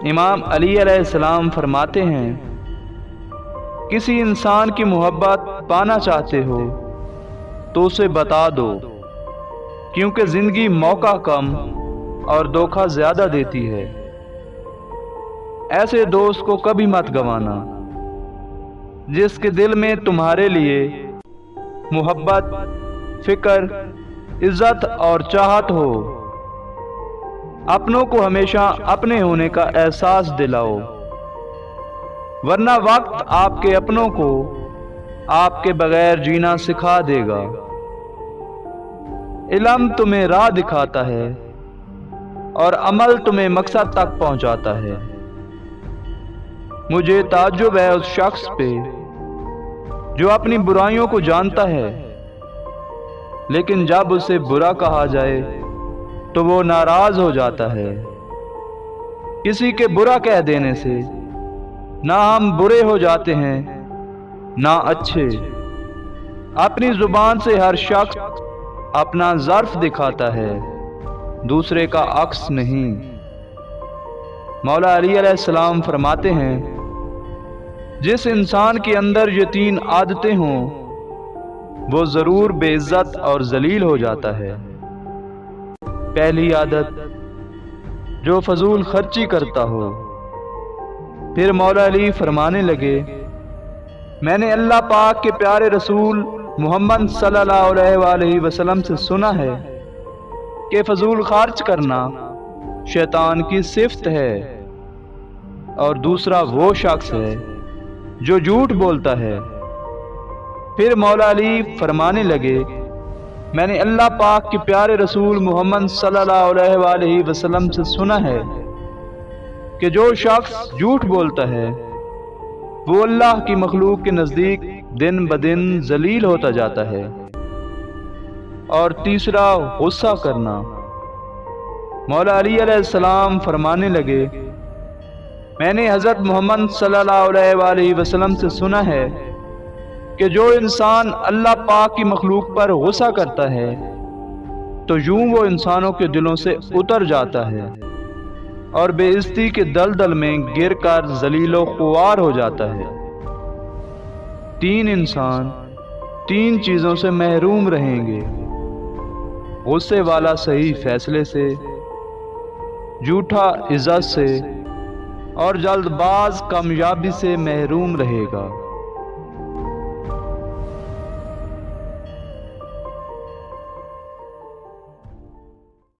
امام علی علیہ السلام فرماتے ہیں، کسی انسان کی محبت پانا چاہتے ہو تو اسے بتا دو، کیونکہ زندگی موقع کم اور دھوکہ زیادہ دیتی ہے۔ ایسے دوست کو کبھی مت گنوانا جس کے دل میں تمہارے لیے محبت، فکر، عزت اور چاہت ہو۔ اپنوں کو ہمیشہ اپنے ہونے کا احساس دلاؤ، ورنہ وقت آپ کے اپنوں کو آپ کے بغیر جینا سکھا دے گا۔ علم تمہیں راہ دکھاتا ہے اور عمل تمہیں مقصد تک پہنچاتا ہے۔ مجھے تعجب ہے اس شخص پہ جو اپنی برائیوں کو جانتا ہے، لیکن جب اسے برا کہا جائے تو وہ ناراض ہو جاتا ہے۔ کسی کے برا کہہ دینے سے نہ ہم برے ہو جاتے ہیں نہ اچھے۔ اپنی زبان سے ہر شخص اپنا ظرف دکھاتا ہے، دوسرے کا عکس نہیں۔ مولا علی علیہ السلام فرماتے ہیں، جس انسان کے اندر یہ 3 عادتیں ہوں وہ ضرور بے عزت اور ذلیل ہو جاتا ہے۔ پہلی عادت، جو فضول خرچی کرتا ہو۔ پھر مولا علی فرمانے لگے، میں نے اللہ پاک کے پیارے رسول محمد صلی اللہ علیہ وآلہ وسلم سے سنا ہے کہ فضول خرچ کرنا شیطان کی صفت ہے، اور دوسرا وہ شخص ہے جو جھوٹ بولتا ہے۔ پھر مولا علی فرمانے لگے، میں نے اللہ پاک کے پیارے رسول محمد صلی اللہ علیہ وآلہ وسلم سے سنا ہے کہ جو شخص جھوٹ بولتا ہے وہ اللہ کی مخلوق کے نزدیک دن بدن ذلیل ہوتا جاتا ہے۔ اور تیسرا، غصہ کرنا۔ مولا علی علیہ السلام فرمانے لگے، میں نے حضرت محمد صلی اللہ علیہ وآلہ وسلم سے سنا ہے کہ جو انسان اللہ پاک کی مخلوق پر غصہ کرتا ہے تو یوں وہ انسانوں کے دلوں سے اتر جاتا ہے اور بے عزتی کے دلدل میں گر کر ذلیل و خوار ہو جاتا ہے۔ 3 انسان 3 چیزوں سے محروم رہیں گے: غصے والا صحیح فیصلے سے، جھوٹا عزت سے، اور جلد باز کامیابی سے محروم رہے گا۔